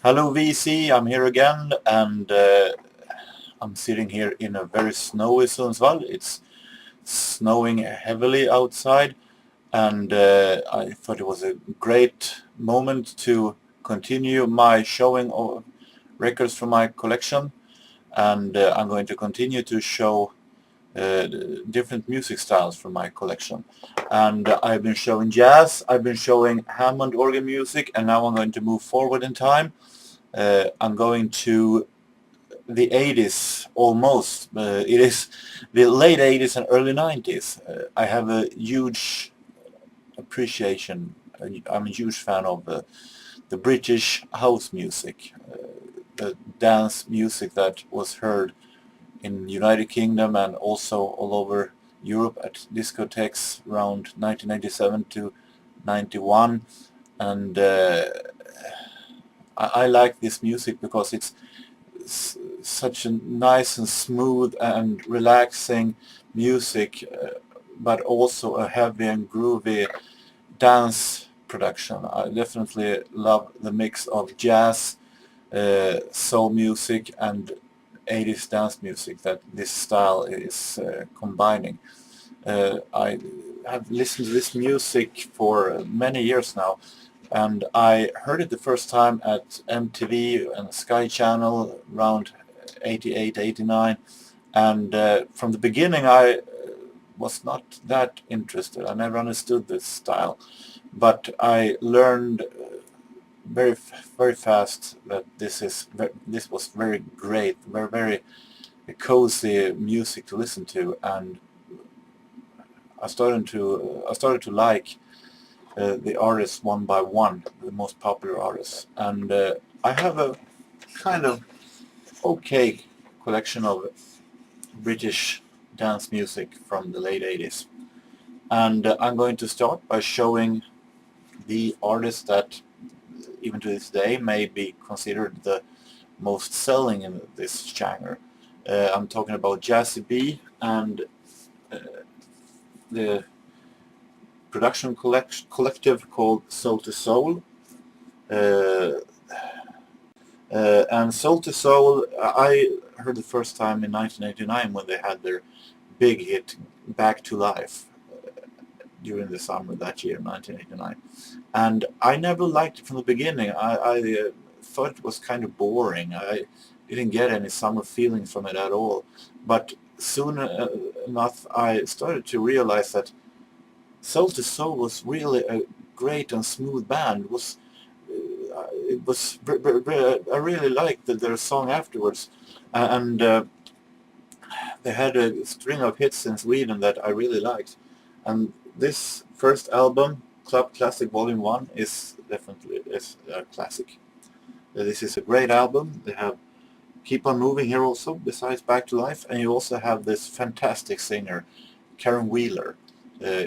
Hello VC, I'm here again, and I'm sitting here in a very snowy Sundsvall. It's snowing heavily outside, and I thought it was a great moment to continue my showing of records from my collection, and I'm going to continue to show different music styles from my collection. And I've been showing jazz, I've been showing Hammond organ music, and now I'm going to move forward in time. I'm going to the 80's almost. It is the late 80's and early 90's. I have a huge appreciation. I'm a huge fan of the British house music, the dance music that was heard in United Kingdom and also all over Europe at discotheques around 1997 to 91. And I like this music because it's such a nice and smooth and relaxing music, but also a heavy and groovy dance production. I definitely love the mix of jazz, soul music and 80's dance music that this style is combining. I have listened to this music for many years now, and I heard it the first time at MTV and Sky Channel around 88, 89, and from the beginning I was not that interested. I never understood this style, but I learned very fast that this was very great, very cozy music to listen to, and I started to like the artists one by one, the most popular artists, and I have a kind of okay collection of British dance music from the late 80's, and I'm going to start by showing the artists that even to this day may be considered the most selling in this genre. I'm talking about Jazzy B and the production collective called Soul to Soul. Uh, and Soul to Soul, I heard the first time in 1989 when they had their big hit Back to Life during the summer that year, 1989. And I never liked it from the beginning. I thought it was kind of boring. I didn't get any summer feelings from it at all. But soon enough, I started to realize that Soul to Soul was really a great and smooth band. I really liked their song afterwards, and they had a string of hits in Sweden that I really liked. And this first album, Club Classic Volume 1, is definitely a classic. This is a great album. They have Keep on Moving here also, besides Back to Life, and you also have this fantastic singer, Karen Wheeler.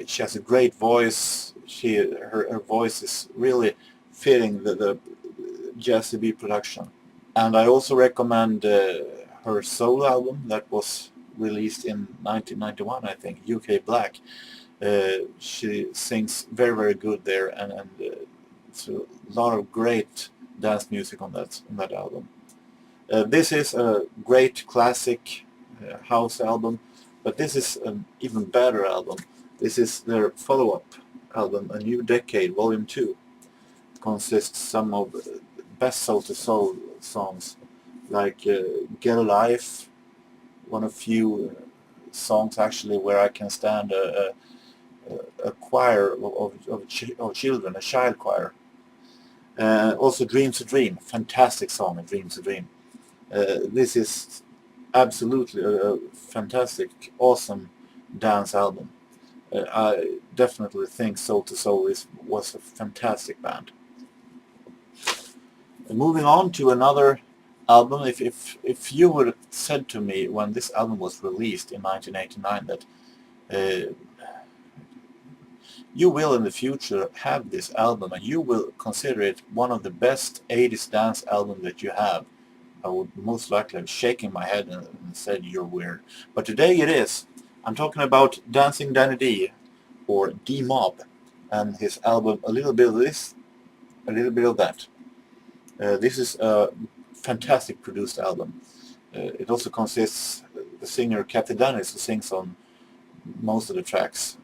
She has a great voice. Her voice is really fitting the Jazzy B production. And I also recommend her solo album that was released in 1991, I think, UK Black. She sings very good there, and it's a lot of great dance music on that album. This is a great classic house album, but this is an even better album. This is their follow-up album, A New Decade, Volume 2. It consists some of the best Soul to Soul songs, like Get a Life, one of few songs actually where I can stand a choir of children, a child choir. Also Dreams to Dream, fantastic song, Dreams to Dream. This is absolutely a fantastic, awesome dance album. I definitely think Soul to Soul was a fantastic band. Moving on to another album, if you would have said to me when this album was released in 1989 that uh, you will in the future have this album and you will consider it one of the best 80's dance albums that you have, I would most likely have shaken my head and said you're weird. But today it is. I'm talking about Dancing Danny D, or D-Mob, and his album A Little Bit of This, A Little Bit of That. This is a fantastic produced album. It also consists the singer Kathy Dennis, who sings on most of the tracks,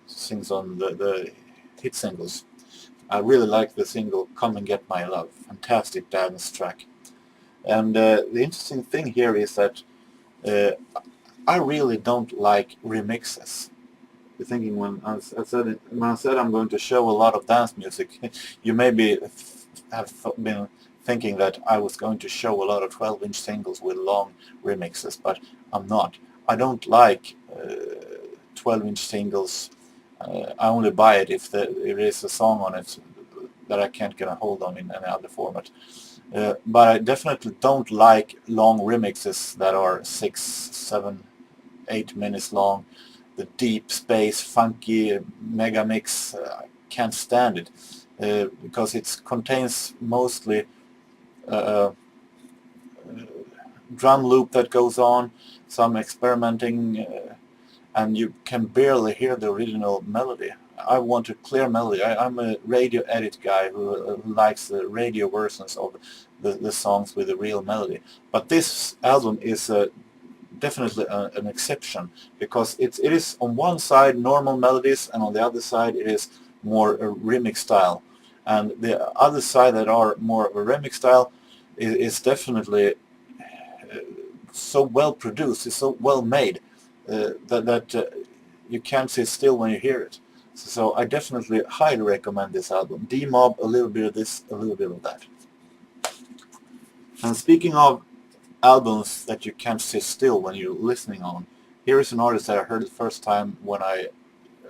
sings on the hit singles. I really like the single "Come and Get My Love," fantastic dance track. And the interesting thing here is that uh, I really don't like remixes. You're thinking when I said I'm going to show a lot of dance music, you maybe have been thinking that I was going to show a lot of 12-inch singles with long remixes, but I'm not. I don't like 12-inch singles. I only buy it if there is a song on it that I can't get a hold on in any other format. But I definitely don't like long remixes that are 6, 7, 8 minutes long. The deep space, funky mega mix, I can't stand it because it contains mostly a drum loop that goes on, some experimenting, and you can barely hear the original melody. I want a clear melody. I'm a radio edit guy who likes the radio versions of the songs with a real melody. But this album is definitely an exception, because it is on one side normal melodies, and on the other side it is more a remix style. And the other side that are more of a remix style is definitely so well produced, it's so well made that you can't sit still when you hear it. So I definitely highly recommend this album. D-Mob, a little bit of this, a little bit of that. And speaking of albums that you can't sit still when you're listening on, here is an artist that I heard the first time when I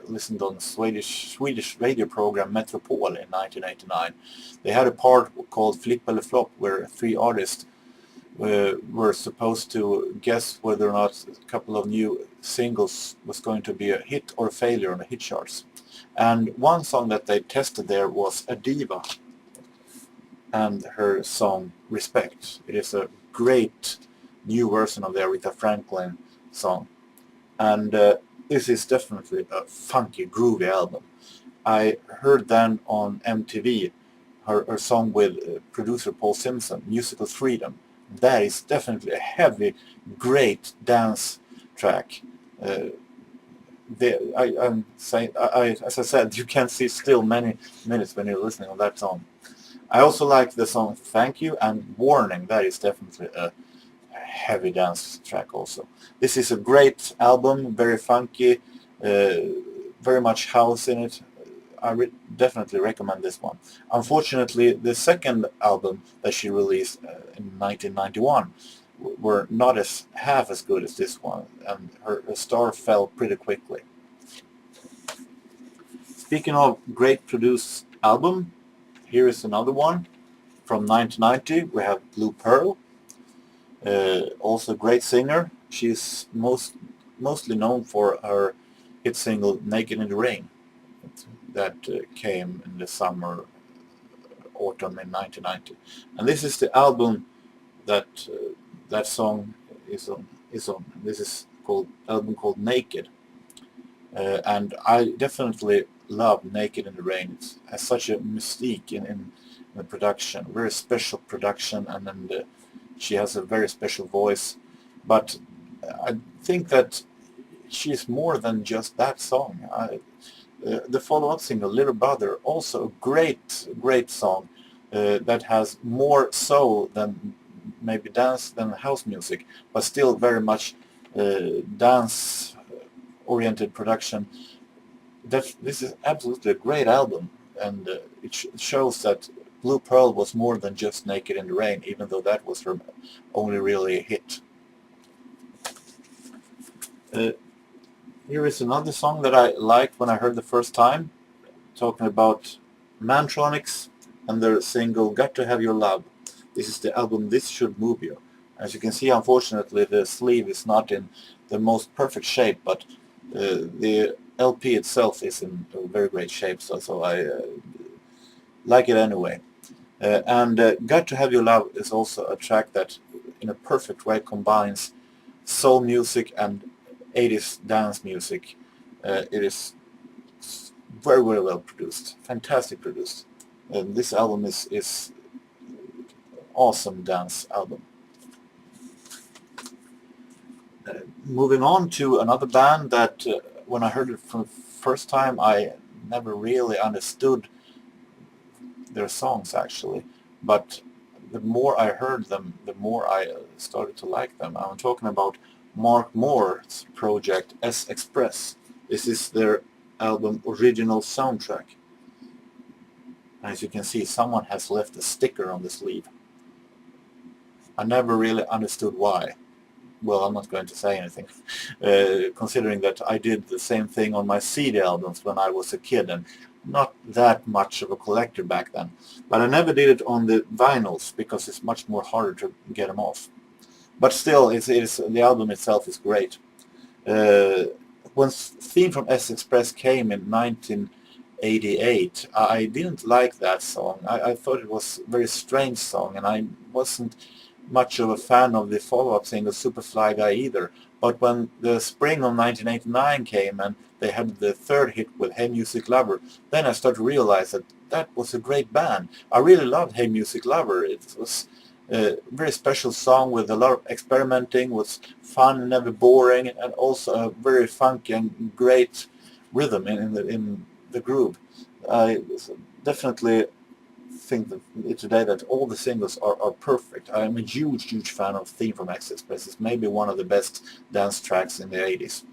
listened on Swedish radio program Metropol in 1989. They had a part called Flip eller Flop, where 3 artists were supposed to guess whether or not a couple of new singles was going to be a hit or a failure on the hit charts. And one song that they tested there was A Diva and her song Respect. It is a great new version of the Aretha Franklin song. And this is definitely a funky, groovy album. I heard then on MTV her song with producer Paul Simpson, Musical Freedom. That is definitely a heavy, great dance track. I'm saying, as I said, you can sit still many minutes when you're listening on that song. I also like the song Thank You and Warning. That is definitely a heavy dance track also. This is a great album, very funky, very much house in it. I definitely recommend this one. Unfortunately, the second album that she released in 1991 were not half as good as this one, and her star fell pretty quickly. Speaking of great produced album, here is another one from 1990. We have Blue Pearl, also a great singer. She's mostly known for her hit single Naked in the Rain that came in the summer, autumn in 1990. And this is the album that that song is on. This is album called Naked. And I definitely love Naked in the Rain. It has such a mystique in the production, very special production, and then she has a very special voice. But I think that she's more than just that song. The follow-up single, Little Brother, also a great song that has more soul than maybe dance than house music, but still very much dance-oriented production. This is absolutely a great album, and it shows that Blue Pearl was more than just Naked in the Rain, even though that was her only really hit. Here is another song that I liked when I heard the first time, talking about Mantronix and their single Got to Have Your Love. This is the album This Should Move You. As you can see, unfortunately, the sleeve is not in the most perfect shape, but the LP itself is in a very great shape, so I like it anyway. And Got to Have Your Love is also a track that in a perfect way combines soul music and 80's dance music. It is very well produced, fantastic produced. This album is awesome dance album. Moving on to another band that when I heard it for the first time I never really understood their songs actually, but the more I heard them, the more I started to like them. I'm talking about Mort Project S Express. This is their album Original Soundtrack. As you can see, someone has left a sticker on the sleeve. I never really understood why. Well, I'm not going to say anything, considering that I did the same thing on my CD albums when I was a kid and not that much of a collector back then. But I never did it on the vinyls because it's much more harder to get them off. But still, the album itself is great. When Theme from S Express came in 1988, I didn't like that song. I thought it was a very strange song, and I wasn't much of a fan of the follow-up single Super Fly Guy either. But when the spring of 1989 came and they had the third hit with Hey Music Lover, then I started to realize that that was a great band. I really loved Hey Music Lover. It was a very special song with a lot of experimenting, was fun, never boring, and also a very funky and great rhythm in the groove. I definitely think that today that all the singles are perfect. I'm a huge fan of Theme from S Express. It's maybe one of the best dance tracks in the 80s.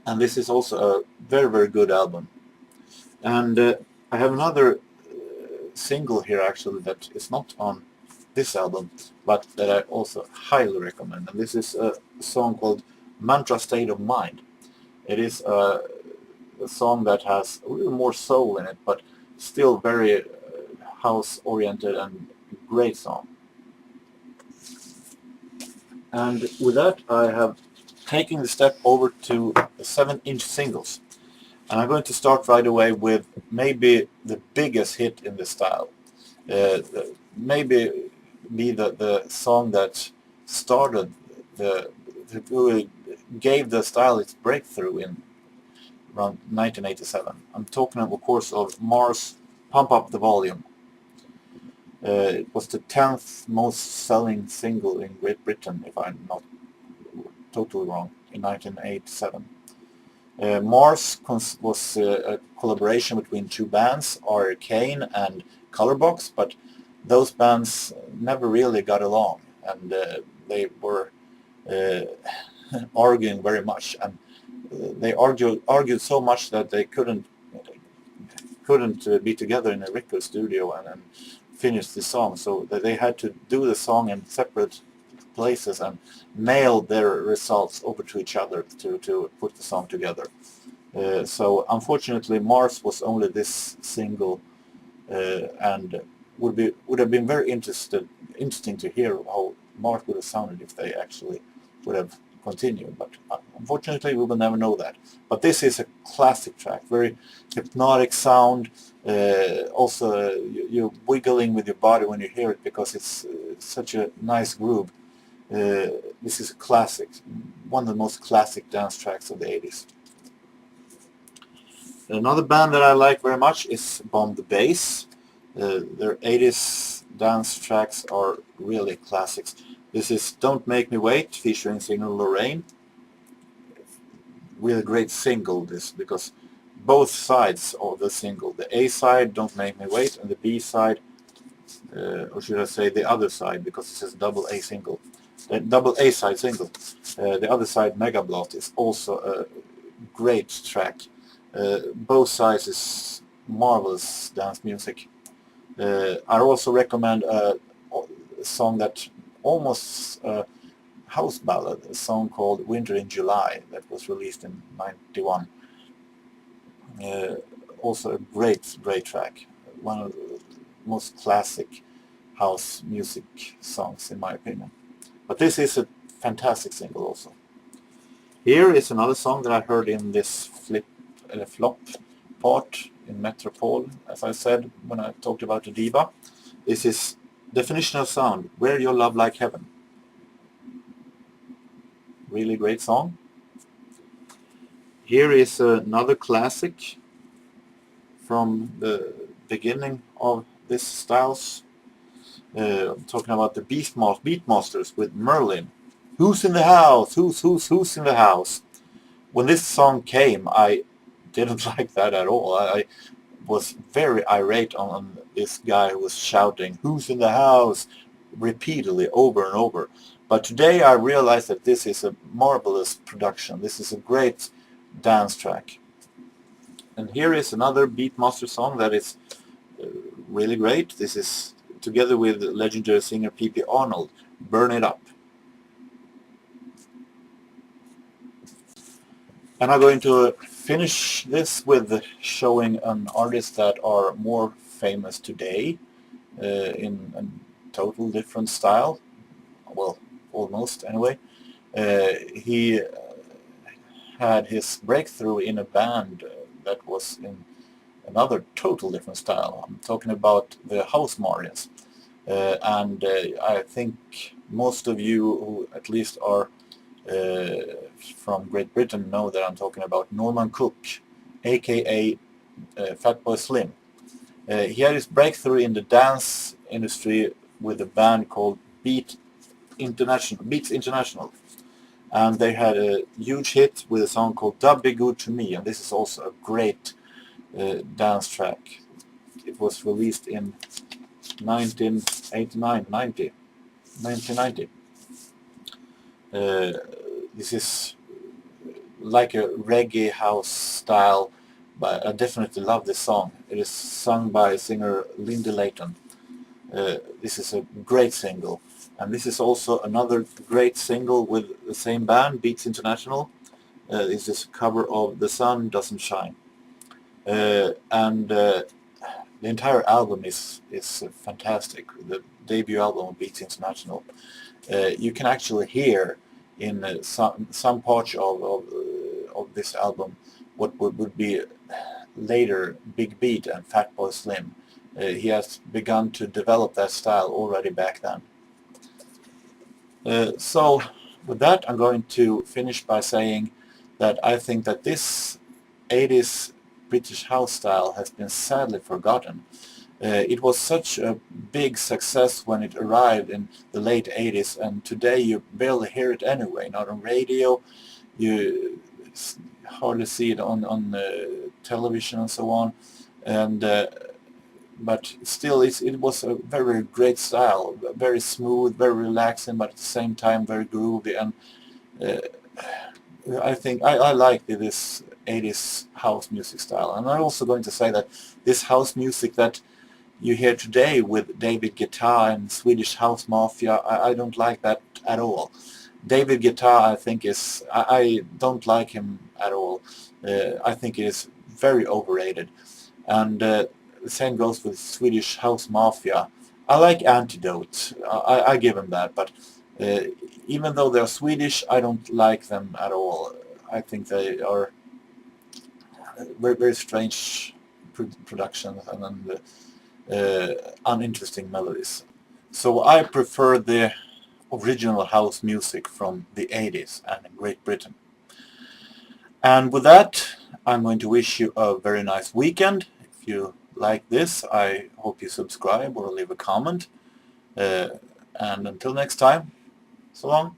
And this is also a very good album. And I have another single here actually that is not on this album, but that I also highly recommend. And this is a song called Mantra State of Mind. It is a song that has a little more soul in it, but still very house-oriented and great song. And with that, I have taken the step over to the 7-inch singles. And I'm going to start right away with maybe the biggest hit in the style. Maybe be the song that started gave the style its breakthrough in around 1987. I'm talking, of course, of Mars' Pump Up the Volume. It was the 10th most selling single in Great Britain, if I'm not totally wrong, in 1987. Mars was a collaboration between two bands, Arcane and Colorbox, but those bands never really got along, and they were arguing very much, and they argued so much that they couldn't be together in a record studio and finish the song. So they had to do the song in separate places and mail their results over to each other to put the song together. So unfortunately, Mars was only this single, and would have been very interesting to hear how Mars would have sounded if they actually would have continued. But unfortunately, we will never know that. But this is a classic track, very hypnotic sound. Also, you're wiggling with your body when you hear it because it's such a nice groove. This is a classic, one of the most classic dance tracks of the 80s. Another band that I like very much is Bomb the Bass. Their 80s dance tracks are really classics. This is Don't Make Me Wait featuring singer Lorraine. Really great single this, because both sides of the single, the A side, Don't Make Me Wait, and the B side, or should I say the other side, because it says double A single. Double A side single. The other side, Mega Blot, is also a great track. Both sides is marvelous dance music. I also recommend a song that almost house ballad, a song called Winter in July that was released in 91. Also a great track. One of the most classic house music songs in my opinion. But this is a fantastic single also. Here is another song that I heard in this flop part in Metropole, as I said when I talked about the diva. This is Definition of Sound, Where Your Love Like Heaven. Really great song. Here is another classic from the beginning of this styles. I'm talking about the Beatmasters with Merlin. Who's in the house? Who's in the house? When this song came, I didn't like that at all. I was very irate on this guy who was shouting, "Who's in the house?" repeatedly over and over. But today I realized that this is a marvelous production. This is a great dance track. And here is another Beatmaster song that is really great. This is together with legendary singer P.P. Arnold, Burn It Up. And I'm going to finish this with showing an artist that are more famous today in a total different style. Well, almost anyway. He had his breakthrough in a band that was in another total different style. I'm talking about the housemusic. I think most of you who at least are from Great Britain know that I'm talking about Norman Cook, aka Fatboy Slim. He had his breakthrough in the dance industry with a band called Beats International, and they had a huge hit with a song called "Dub Be Good to Me," and this is also a great dance track. It was released in 1990. This is like a reggae house style, but I definitely love this song. It is sung by singer Lindy Layton. This is a great single, and this is also another great single with the same band, Beats International. This is a cover of "The Sun Doesn't Shine," and the entire album is fantastic. The debut album of Beats International. You can actually hear in some parts of this album what would be later Big Beat and Fatboy Slim. He has begun to develop that style already back then. So with that, I'm going to finish by saying that I think that this 80s British house style has been sadly forgotten. It was such a big success when it arrived in the late 80s, and today you barely hear it anyway, not on radio, you hardly see it on television and so on, and but still it was a very great style, very smooth, very relaxing, but at the same time very groovy, and I think I like this 80s house music style. And I'm also going to say that this house music that you hear today with David Guetta and Swedish House Mafia, I don't like that at all. David Guetta, I think I don't like him at all. I think he is very overrated. And the same goes with Swedish House Mafia. I like Antidote, I give him that, but even though they're Swedish, I don't like them at all. I think they are very, very strange productions and uninteresting melodies. So I prefer the original house music from the 80s and Great Britain. And with that, I'm going to wish you a very nice weekend. If you like this, I hope you subscribe or leave a comment. And until next time, so long.